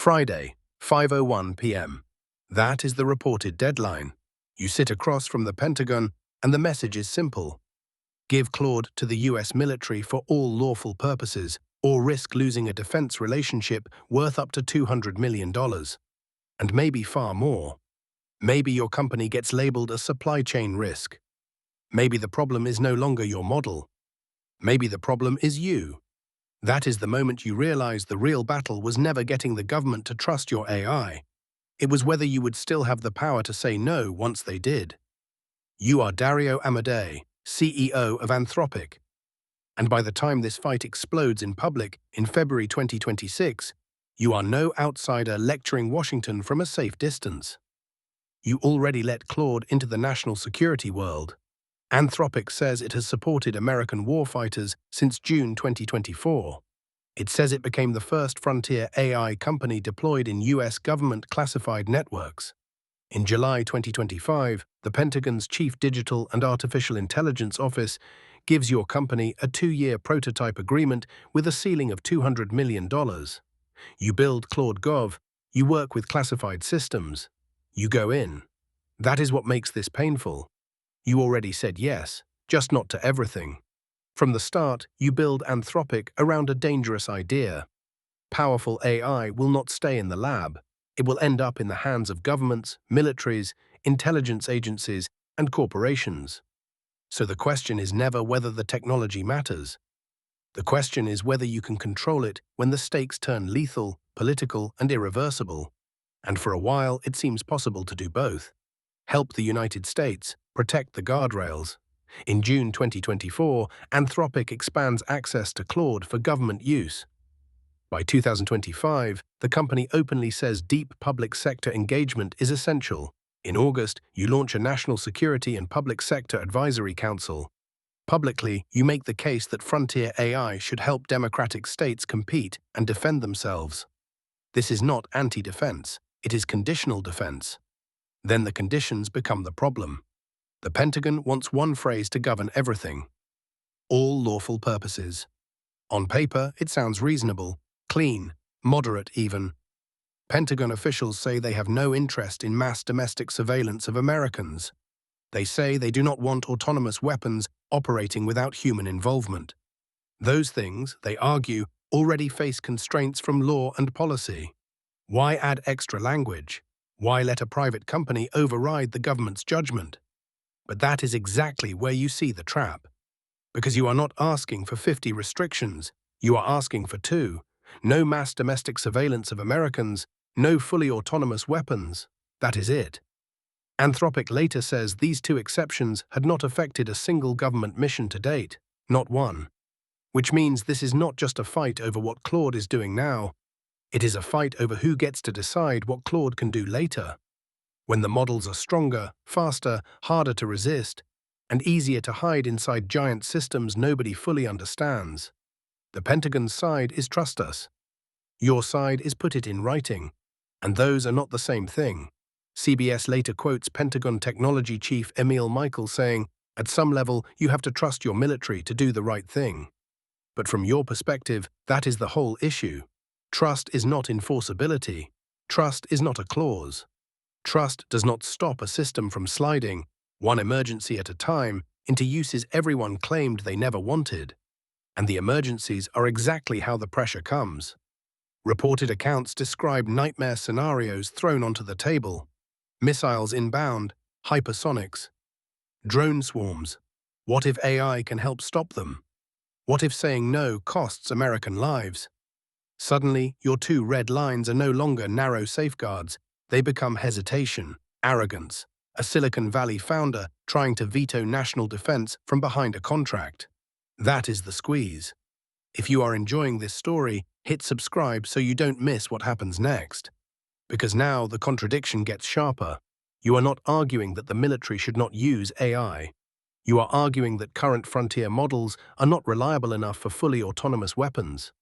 Friday, 5:01 p.m. That is the reported deadline. You sit across from the Pentagon, and the message is simple. Give Claude to the US military for all lawful purposes, or risk losing a defense relationship worth up to $200 million. And maybe far more. Maybe your company gets labeled a supply chain risk. Maybe the problem is no longer your model. Maybe the problem is you. That is the moment you realize the real battle was never getting the government to trust your AI. It was whether you would still have the power to say no once they did. You are Dario Amodei, CEO of Anthropic. And by the time this fight explodes in public in February 2026, you are no outsider lecturing Washington from a safe distance. You already let Claude into the national security world. Anthropic says it has supported American warfighters since June 2024. It says it became the first frontier AI company deployed in US government classified networks. In July 2025, the Pentagon's Chief Digital and Artificial Intelligence Office gives your company a 2-year prototype agreement with a ceiling of $200 million. You build Claude Gov, you work with classified systems, you go in. That is what makes this painful. You already said yes, just not to everything. From the start, you build Anthropic around a dangerous idea. Powerful AI will not stay in the lab. It will end up in the hands of governments, militaries, intelligence agencies, and corporations. So the question is never whether the technology matters. The question is whether you can control it when the stakes turn lethal, political, and irreversible. And for a while, it seems possible to do both. Help the United States, protect the guardrails. In June 2024, Anthropic expands access to Claude for government use. By 2025, the company openly says deep public sector engagement is essential. In August, you launch a National Security and Public Sector Advisory Council. Publicly, you make the case that frontier AI should help democratic states compete and defend themselves. This is not anti-defense, it is conditional defense. Then the conditions become the problem. The Pentagon wants one phrase to govern everything. All lawful purposes. On paper, it sounds reasonable, clean, moderate even. Pentagon officials say they have no interest in mass domestic surveillance of Americans. They say they do not want autonomous weapons operating without human involvement. Those things, they argue, already face constraints from law and policy. Why add extra language? Why let a private company override the government's judgment? But that is exactly where you see the trap. Because you are not asking for 50 restrictions, you are asking for 2. No mass domestic surveillance of Americans, no fully autonomous weapons. That is it. Anthropic later says these 2 exceptions had not affected a single government mission to date, not one. Which means this is not just a fight over what Claude is doing now, it is a fight over who gets to decide what Claude can do later. When the models are stronger, faster, harder to resist, and easier to hide inside giant systems nobody fully understands. The Pentagon's side is trust us. Your side is put it in writing. And those are not the same thing. CBS later quotes Pentagon Technology Chief Emil Michael saying, "At some level, you have to trust your military to do the right thing." But from your perspective, that is the whole issue. Trust is not enforceability. Trust is not a clause. Trust does not stop a system from sliding, one emergency at a time, into uses everyone claimed they never wanted. And the emergencies are exactly how the pressure comes. Reported accounts describe nightmare scenarios thrown onto the table. Missiles inbound, hypersonics, drone swarms. What if AI can help stop them? What if saying no costs American lives? Suddenly, your 2 red lines are no longer narrow safeguards. They become hesitation, arrogance, a Silicon Valley founder trying to veto national defense from behind a contract. That is the squeeze. If you are enjoying this story, hit subscribe so you don't miss what happens next. Because now the contradiction gets sharper. You are not arguing that the military should not use AI. You are arguing that current frontier models are not reliable enough for fully autonomous weapons.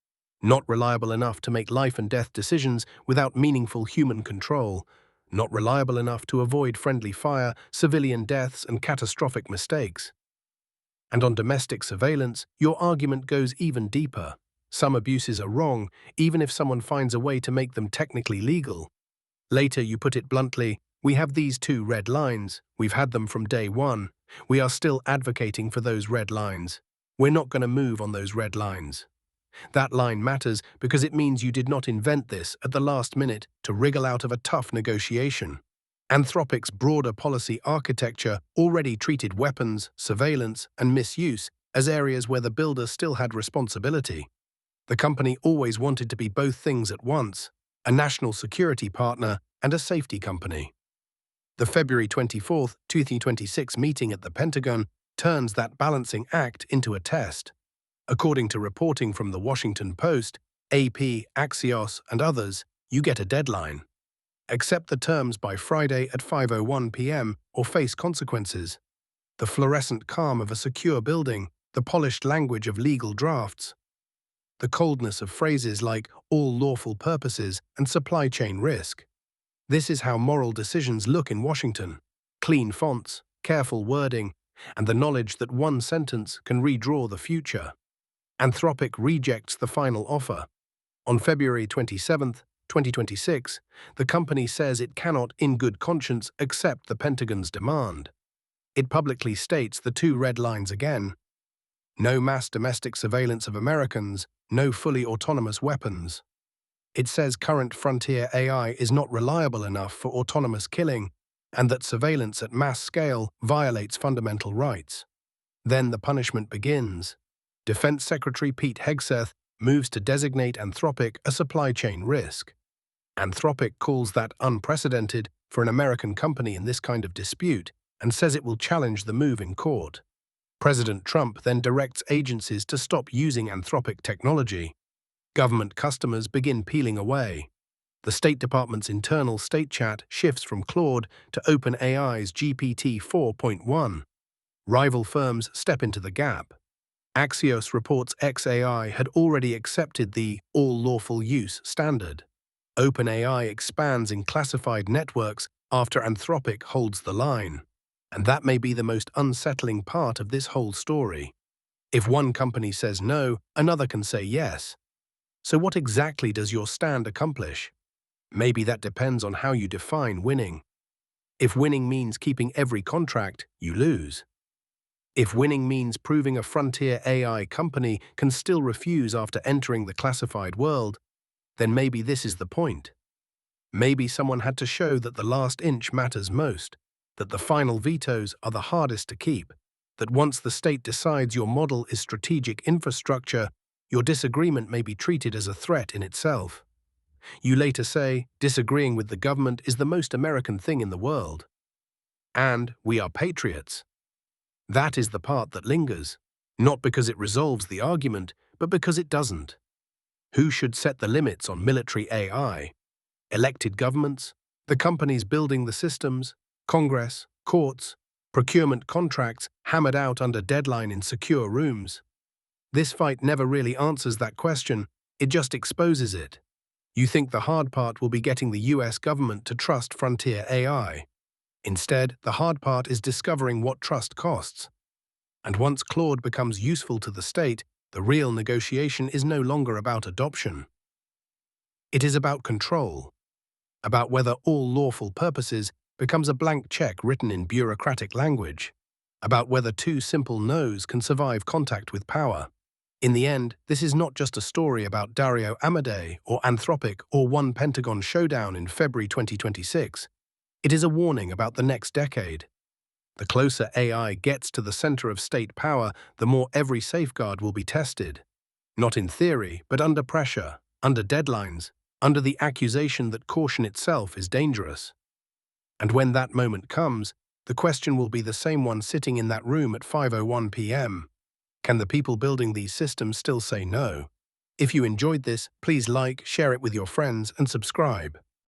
Not reliable enough to make life and death decisions without meaningful human control. Not reliable enough to avoid friendly fire, civilian deaths, and catastrophic mistakes. And on domestic surveillance, your argument goes even deeper. Some abuses are wrong, even if someone finds a way to make them technically legal. Later, you put it bluntly, we have these two red lines. We've had them from day one. We are still advocating for those red lines. We're not going to move on those red lines. That line matters because it means you did not invent this at the last minute to wriggle out of a tough negotiation. Anthropic's broader policy architecture already treated weapons, surveillance, and misuse as areas where the builder still had responsibility. The company always wanted to be both things at once, a national security partner and a safety company. The February 24, 2026 meeting at the Pentagon turns that balancing act into a test. According to reporting from The Washington Post, AP, Axios, and others, you get a deadline. Accept the terms by Friday at 5:01 p.m. or face consequences. The fluorescent calm of a secure building, the polished language of legal drafts, the coldness of phrases like all lawful purposes and supply chain risk. This is how moral decisions look in Washington. Clean fonts, careful wording, and the knowledge that one sentence can redraw the future. Anthropic rejects the final offer. On February 27, 2026, the company says it cannot, in good conscience, accept the Pentagon's demand. It publicly states the two red lines again. No mass domestic surveillance of Americans, no fully autonomous weapons. It says current frontier AI is not reliable enough for autonomous killing, and that surveillance at mass scale violates fundamental rights. Then the punishment begins. Defense Secretary Pete Hegseth moves to designate Anthropic a supply chain risk. Anthropic calls that unprecedented for an American company in this kind of dispute and says it will challenge the move in court. President Trump then directs agencies to stop using Anthropic technology. Government customers begin peeling away. The State Department's internal state chat shifts from Claude to OpenAI's GPT 4.1. Rival firms step into the gap. Axios reports xAI had already accepted the all lawful use standard. OpenAI expands in classified networks after Anthropic holds the line. And that may be the most unsettling part of this whole story. If one company says no, another can say yes. So what exactly does your stand accomplish? Maybe that depends on how you define winning. If winning means keeping every contract, you lose. If winning means proving a frontier AI company can still refuse after entering the classified world, then maybe this is the point. Maybe someone had to show that the last inch matters most, that the final vetoes are the hardest to keep, that once the state decides your model is strategic infrastructure, your disagreement may be treated as a threat in itself. You later say, disagreeing with the government is the most American thing in the world. And we are patriots. That is the part that lingers, not because it resolves the argument, but because it doesn't. Who should set the limits on military AI? Elected governments? The companies building the systems? Congress? Courts? Procurement contracts hammered out under deadline in secure rooms? This fight never really answers that question, it just exposes it. You think the hard part will be getting the US government to trust frontier AI. Instead, the hard part is discovering what trust costs. And once Claude becomes useful to the state, the real negotiation is no longer about adoption. It is about control, about whether all lawful purposes becomes a blank check written in bureaucratic language, about whether two simple no's can survive contact with power. In the end, this is not just a story about Dario Amodei or Anthropic or one Pentagon Showdown in February 2026. It is a warning about the next decade. The closer AI gets to the center of state power, the more every safeguard will be tested. Not in theory, but under pressure, under deadlines, under the accusation that caution itself is dangerous. And when that moment comes, the question will be the same one sitting in that room at 5:01 p.m. Can the people building these systems still say no? If you enjoyed this, please like, share it with your friends, and subscribe.